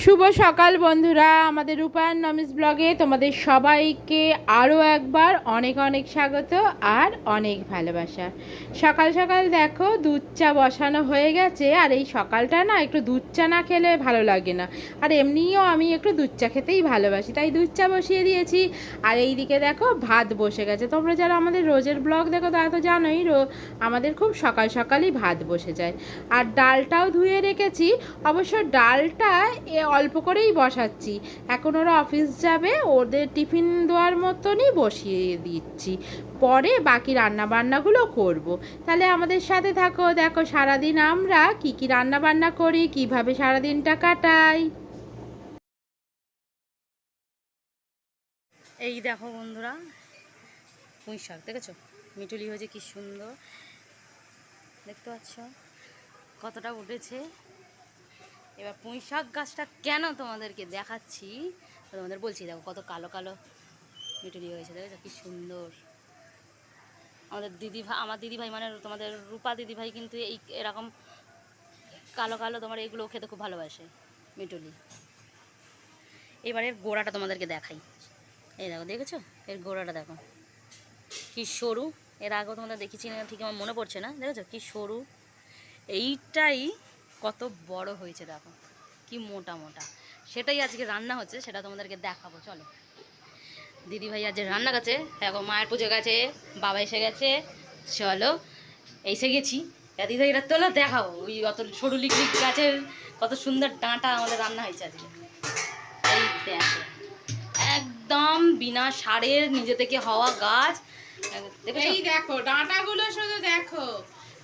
শুভ সকাল বন্ধুরা, আমাদের রূপায়ণ নমিস ব্লগে তোমাদের সবাইকে আরও একবার অনেক অনেক স্বাগত আর অনেক ভালোবাসা। সকাল সকাল দেখো দুধ চা বসানো হয়ে গেছে। আর এই সকালটা না একটু দুধ চা না খেলে ভালো লাগে না, আর এমনিও আমি একটু দুধ চা খেতেই ভালোবাসি, তাই দুধ চা বসিয়ে দিয়েছি। আর এই দিকে দেখো ভাত বসে গেছে। তোমরা যারা আমাদের রোজের ব্লগ দেখো তারা তো জানোই আমাদের খুব সকাল সকালই ভাত বসে যায়। আর ডালটাও ধুয়ে রেখেছি, অবশ্য ডালটা অল্প করেই বসাচ্ছি, এখন ওরা অফিস যাবে, ওদের টিফিন দেওয়ার মতনই বসিয়ে দিচ্ছি, পরে বাকি রান্না বান্নাগুলো করব। তাহলে আমাদের সাথে থাকো, দেখো সারাদিন আমরা কি কি রান্না বান্না করি, কিভাবে সারাদিনটা কাটাই। এই দেখো বন্ধুরা, পুঁই শাক দেখেছো মিটুলি হয়েছে কি সুন্দর, দেখতে পাচ্ছ কতটা উঠেছে। এবার পুঁই শাক গাছটা কেন তোমাদেরকে দেখাচ্ছি, তোমাদের বলছি, দেখো কত কালো কালো মিটুলি হয়েছে, দেখেছো কি সুন্দর। আমার দিদিভাই মানে তোমাদের রূপা দিদিভাই কিন্তু এই এরকম কালো কালো তোমার এগুলো খেতে খুব ভালোবাসে মিটুলি। এবারে গোড়াটা তোমাদেরকে দেখাই। এই দেখো, দেখেছো এর গোড়াটা দেখো কি সরু। এর আগেও তোমাদের দেখেছি না ঠিক আমার মনে পড়ছে না, দেখেছো কি সরু। এইটাই কত বড় হয়েছে দেখো, কি মোটা মোটা। সেটাই আজকে রান্না হচ্ছে, সেটা তোমাদেরকে দেখাবো। চলো, দিদিভাই আজ রান্না গেছে, এখন মায়ের পুজো গেছে, বাবা এসে গেছে, চলো এসে গেছি। দিদিভাই এটা তোলো দেখাবো, ওই অত সরু লিকলিক গাছের কত সুন্দর ডাঁটা আমাদের রান্না হয়েছে আজকে। এই দেখো একদম বিনা সারের নিজে থেকে হওয়া গাছ। এই দেখো ডাঁটাগুলো, শুধু দেখো,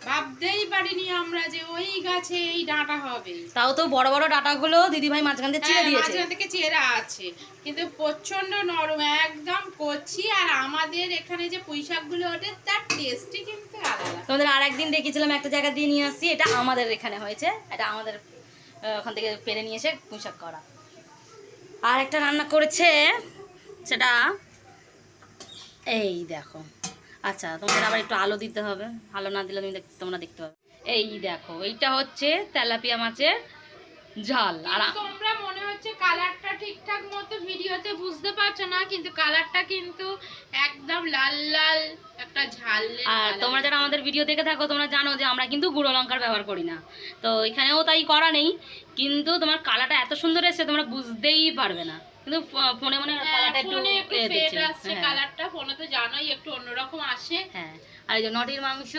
ভাবতেই পারিনি আমরা যে ওই গাছে এই ডাঁটা হবে। তাও তো বড় বড় ডাঁটাগুলো দিদিভাই মাঝখান থেকে চিড়ে দিয়েছে, মাঝখান থেকে চেরা আছে, কিন্তু প্রচন্ড নরম, একদম কচি। আর আমাদের এখানে যে পুঁই শাকগুলো ওঠে তার টেস্টই কিন্তু আলাদা। তোমাদের আর একদিন দেখেছিলাম একটা জায়গা দিয়ে নিয়ে আসছি, এটা আমাদের এখানে হয়েছে, এটা আমাদের ওখান থেকে পেরে নিয়ে এসে পুঁই শাক করা। আর একটা রান্না করেছে, সেটা এই দেখো। আচ্ছা, তোমাদের আবার একটু আলো দিতে হবে, আলো না দিলে তোমরা দেখতে পাবে। এই দেখো, এইটা হচ্ছে তেলাপিয়া মাছের ঝাল। আর তোমরা মনে হচ্ছে কালারটা ঠিকঠাক মতো ভিডিওতে বুঝতে পারছো না, কিন্তু কালারটা কিন্তু একদম লাল লাল একটা ঝাল। আর তোমরা যারা আমাদের ভিডিও দেখে থাকো তোমরা জানো যে আমরা কিন্তু গুঁড়ো লঙ্কার ব্যবহার করি না, তো এখানেও তাই করা নেই। কিন্তু তোমার কালারটা এত সুন্দর এসেছে তোমরা বুঝতেই পারবে না, কিন্তু ফোনে মনে কালারটা একটু ফেড আসছে, কালারটা ফোনে তো জানোই একটু অন্যরকম আসে। হ্যাঁ, আর এই যে নটির মাংস,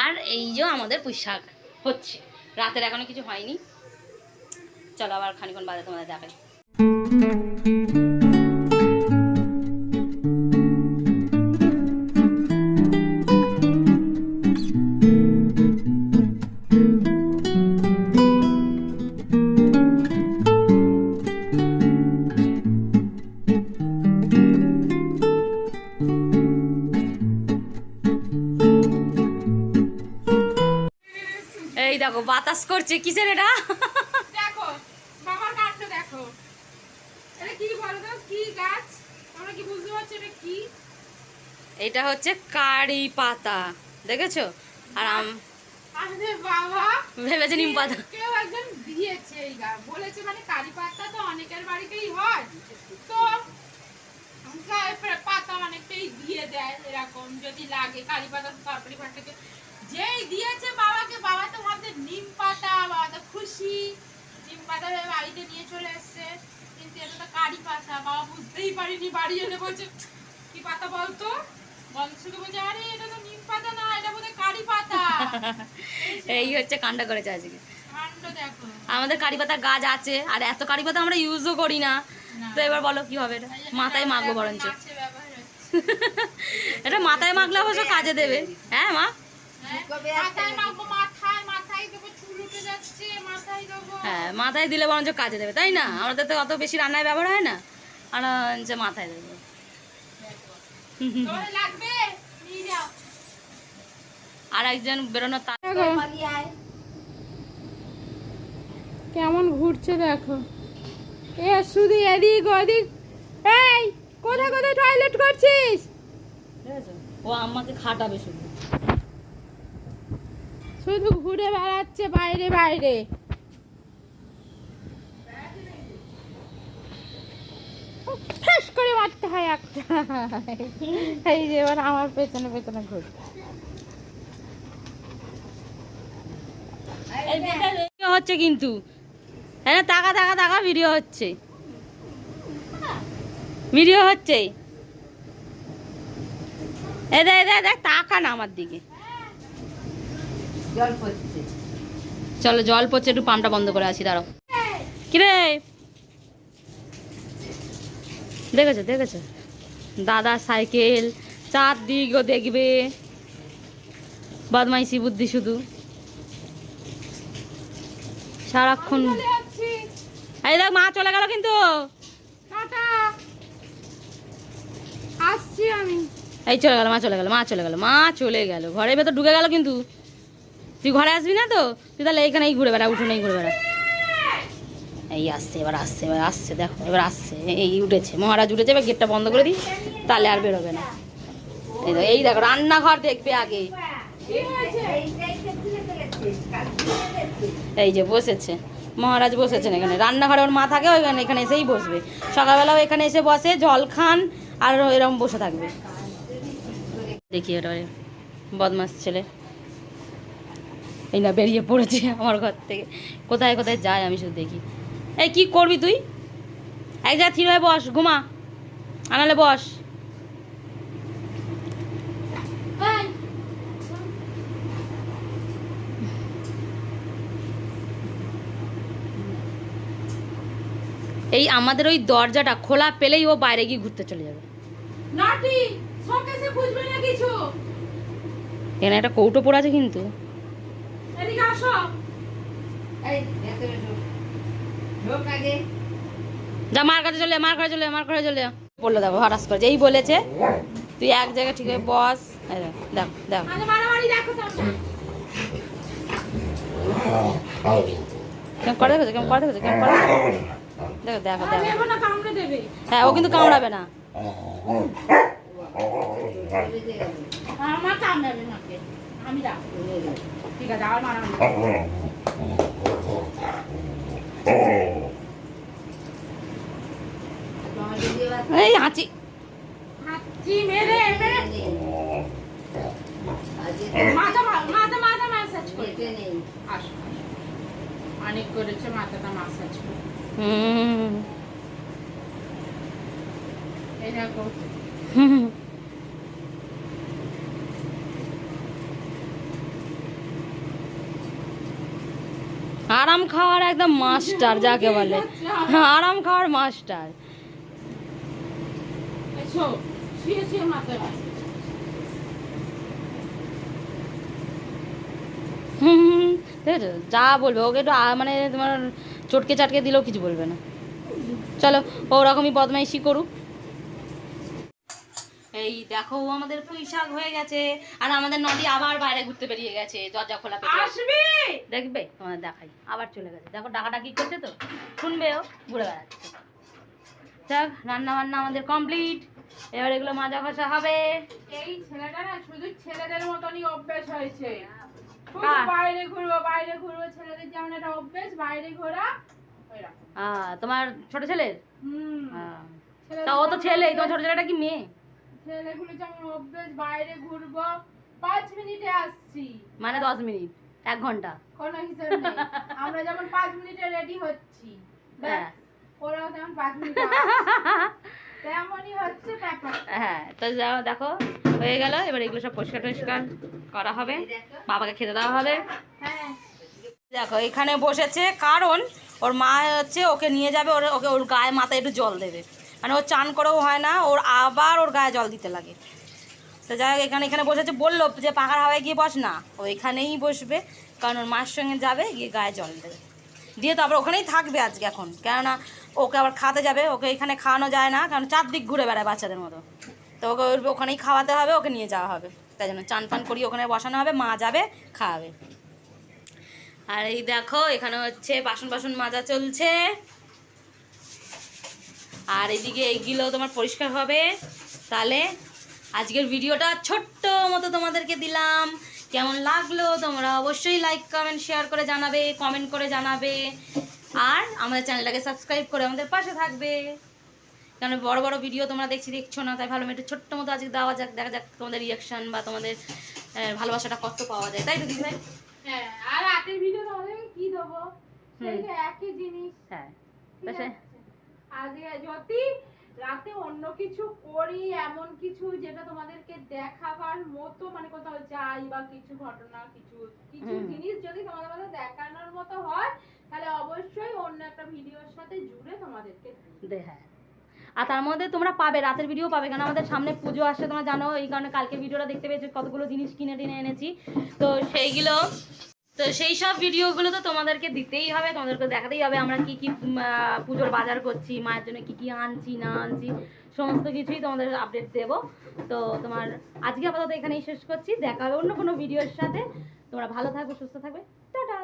আর এই যে আমাদের পুঁই শাক হচ্ছে। রাতের এখনো কিছু হয়নি, চলো আবার খানিক্ষণ বাদে তোমাদের দেখাই। এই দেখো বাতাস করছে, কিসের এটা? দেখো বাবার গাছটা দেখো, এটা কি বলো তো, কি গাছ? তোমরা কি বুঝতে পারছো এটা কি? এটা হচ্ছে কারি পাতা, দেখেছো? আর আরে বাবা, ভেবেছে নিম পাতা। কেউ একজন দিয়েছে এই গাছ, বলেছে মানে কারি পাতা তো অনেকের বাড়িতেই হয়, তো পাতা অনেকটাই দিয়ে দেয় এরকম, যদি লাগে কারি পাতা তরকারি পাতাকে যেই দিয়েছে বাবাকে, বাবা তো ভাবছে নিম পাতা, বাবা তো খুশি, নিম পাতা বাড়িতে নিয়ে চলে এসছে, কিন্তু এটা তো কারি পাতা। বাবা বুঝতেই পারিনি, বাড়ি এনে বলছে কি পাতা বলতো, বংশকে বলছে আরে এটা তো নিম পাতা না, এটা বোধহয় কারি পাতা। এই হচ্ছে কাণ্ড করেছে আজকে। কাণ্ড দেখো, আমাদের কারি পাতার গাছ আছে, আর এত কারি পাতা আমরা ইউজও করি না, তো এবার বলো কি হবে? এটা মাথায় মাখবো বরঞ্চ, এটা মাথায় মাখলে অবশ্য কাজে দেবে। হ্যাঁ মা, হ্যাঁ মাথায় দিলে বরঞ্চ কাজে দেবে, তাই না? আমাদের তো অত বেশি রান্নায় ব্যবহার হয় না, আর যে মাথায় দেবে। আর একজন বেরোনো, কেমন ঘুরছে দেখো, এ শুধু এদিক ওদিক। এই কোথায় কোথায় টয়লেট করছিস? ও আমাকে খাটাবে শুধু। শুধু ঘুরে বেড়াচ্ছে বাইরে বাইরে। হয় একটা। এই যে এবার আমার পেছনে পেছনে ঘুর। হচ্ছে কিন্তু হ্যাঁ, টাকা টাকা টাকা ভিডিও হচ্ছে, ভিডিও হচ্ছে। এই দেখ দেখ দেখ, টাকা না আমার দিকে। জল পড়ছে। চলো জল পড়ছে, একটু পাম্পটা বন্ধ করে আসি, দাঁড়াও। কিরে দেখেছো দেখেছো, দাদা সাইকেল চারদিকও দেখবে, বদমাইশি বুদ্ধি শুধু সারাক্ষণ। এই দেখ মা চলে গেল কিন্তু। টাটা, আসছি আমি। এই চলে গেল, মা চলে গেল, মা চলে গেল, মা চলে গেল, ঘরের ভেতর ঢুকে গেল কিন্তু। তুই ঘরে আসবি না তো? তুই তাহলে এইখানেই ঘুরে বেড়া, উঠোনেই ঘুরে বেড়া। এই আসছে, এবার আসছে, এবার আসছে, দেখো এবার আসছে, এই উঠেছে, মহারাজ উঠেছে। এবার গেটটা বন্ধ করে দিই, তাহলে আর বেরোবে না। এই দেখো রান্নাঘর দেখবে আগে। এই যে বসেছে মহারাজ, বসেছেন এখানে, রান্নাঘরে ওর মা থাকে, ওইখানে এখানে এসেই বসবে। সকালবেলাও এখানে এসে বসে, জল খান আর এরকম বসে থাকবে। দেখি এটা বদমাস ছেলে, এই না বেরিয়ে পড়েছে আমার ঘর থেকে, কোথায় কোথায় যায় আমি শুধু দেখি। এই কি করবি তুই? এক জায়গায় থির হয়ে বস, ঘুমা, আনালে বস। এই আমাদের ওই দরজাটা খোলা পেলেই ও বাইরে গিয়ে ঘুরতে চলে যাবে। নাটি শোকেসে খুঁজবে না কিছু? এখানে একটা কৌটো পড়ে আছে কিন্তু। এদিকে আসো। এই ভেতরে ঢোক, ঢোক আগে। যা মার কাছে চলে, মার ঘরে চলে, মার ঘরে চলে বললো। দেখো হঠাৎ করে যেই বলেছে, তুই এক জায়গায় ঠিক হয়ে বস। দেখ দেখ আরে মারামারি দেখো তো। কেমন করে দেখেছো, কেমন করে দেখেছো, কেমন করে দেখো দেখো দেখো। দেখো না, কামড়ে দেবে। হ্যাঁ ও কিন্তু কামড়াবে না। আমার কামড়াবে নাকে, আমি রাখবো। ঠিক আছে, আর মারামারি। এই হাঁচি হাঁচি মেরে মেরে মাথা মাথা মাথা ম্যাসাজ করতে নেই। আসো, অনেক করেছে, মাথাটা ম্যাসাজ করে। এই দেখো। আরাম খাওয়ার একদম মাস্টার যাকে বলে, আরাম খাওয়ার মাস্টার। এসো, শুয়ে শুয়ে মাথা ম্যাসাজ। দেখেছো যা বলবে ওকে একটু মানে তোমার চটকে চাটকে দিলেও কিছু বলবে না। চলো ওরকমই বদমাইশি করুক। এই দেখো ও আমাদের পুঁই শাক হয়ে গেছে, আর আমাদের নদী আবার বাইরে ঘুরতে বেরিয়ে গেছে, দরজা খোলা পেয়ে আসবে, দেখবে তোমাদের দেখাই, আবার চলে গেছে। দেখো ডাকাডাকি করছে তো, শুনবে ও, ঘুরে বেড়াচ্ছে। যাক রান্না বান্না আমাদের কমপ্লিট, এবার এগুলো মাজা ঘষা হবে। এই ছেলেটা না শুধু ছেলেদের মতনই অভ্যাস হয়েছে, শুধু কার? বাইরে ঘুরবো বাইরে ঘুরবো, ছেলেদের যেমন একটা অভ্যাস বাইরে ঘোরা ওইরকম। তোমার ছোট ছেলের? হুম, তা ও তো ছেলেই, তোমার ছোট ছেলেটা কি মেয়ে? ছেলেগুলো যেমন অভ্যাস বাইরে ঘুরবো, 5 মিনিটে আসছি, মানে 10 মিনিট, 1 ঘন্টা। কোনো হিসাব নেই। আমরা যেমন 5 মিনিটে রেডি হচ্ছি, হ্যাঁ ওরাও তেমন 5 মিনিটে তেমনই হচ্ছে ব্যাপার। হ্যাঁ, তো যাও দেখো হয়ে গেল। এবার এগুলো সব পরিষ্কার টরিষ্কার করা হবে, বাবাকে খেতে দেওয়া হবে। হ্যাঁ, দেখো এখানে বসেছে, কারণ ওর মা হচ্ছে ওকে নিয়ে যাবে, ওকে ওর গায়ে মাথায় একটু জল দেবে, মানে ও চান করেও হয় না, ওর আবার ওর গায়ে জল দিতে লাগে। তো যাই হোক এখানে বসেছে, বললো যে পাখার হাওয়ায় গিয়ে বস না, ও এখানেই বসবে, কারণ ওর মায়ের সঙ্গে যাবে, গিয়ে গায়ে জল দেবে, দিয়ে তারপর ওখানেই থাকবে আজকে এখন, কেননা ওকে আবার খাওয়াতে যাবে, ওকে এখানে খাওয়ানো যায় না, কারণ চারদিক ঘুরে বেড়ায় বাচ্চাদের মতো, তো ওকে ওখানেই খাওয়াতে হবে, ওকে নিয়ে যাওয়া হবে, তাই জন্য চান পান করিয়ে ওখানে বসানো হবে, মা যাবে খাওয়াবে। আর এই দেখো এখানে হচ্ছে বাসন বাসন মাজা চলছে, আর এদিকে এইগুলো তোমার পরিষ্কার হবে। তাহলে আজকের ভিডিওটা ছোট্ট মতো তোমাদেরকে দিলাম, কেমন লাগলো তোমরা অবশ্যই লাইক কমেন্ট শেয়ার করে জানাবে, কমেন্ট করে জানাবে, আর আমাদের চ্যানেলটাকে সাবস্ক্রাইব করে আমাদের পাশে থাকবে। কারণ বড় বড় ভিডিও তোমরা দেখছো না, তাই ভালো একটু ছোট্ট মতো আজকে দেওয়া যাক, দেখা যাক তোমাদের রিয়াকশন বা তোমাদের ভালোবাসাটা কত পাওয়া যায়, তাই তো দিদি ভাই? হ্যাঁ, আর রাতের ভিডিও তোমাদেরকে কি দেবো, সেই তো একই জিনিস। হ্যাঁ, ঠিক আছে? আজকে যদি রাতে অন্য কিছু করি, এমন কিছু যেটা তোমাদেরকে দেখাবার মতো, মানে কোথাও যাই বা কিছু ঘটনা, কিছু কিছু জিনিস যদি তোমাদের মধ্যে দেখানোর মতো হয়, তাহলে অবশ্যই অন্য একটা ভিডিওর সাথে জুড়ে তোমাদেরকে হ্যাঁ, আর তার মধ্যে তোমরা পাবে রাতের ভিডিও পাবে, কারণ আমাদের সামনে পুজো আসছে তোমরা জানো, এই কারণে কালকে ভিডিওটা দেখতে পেয়েছো কতগুলো জিনিস কিনে টিনে এনেছি, তো সেইগুলো, তো সেই সব ভিডিওগুলো তো তোমাদেরকে দিতেই হবে, তোমাদেরকে দেখাতেই হবে আমরা কি কি পুজোর বাজার করছি, মায়ের জন্য কি কি আনছি না আনছি, সমস্ত কিছুই তোমাদের আপডেট দেবো। তো তোমার আজকে আপাতত এখানেই শেষ করছি, দেখা হবে অন্য কোনো ভিডিওর সাথে। তোমরা ভালো থাকবে, সুস্থ থাকবে, টাটা।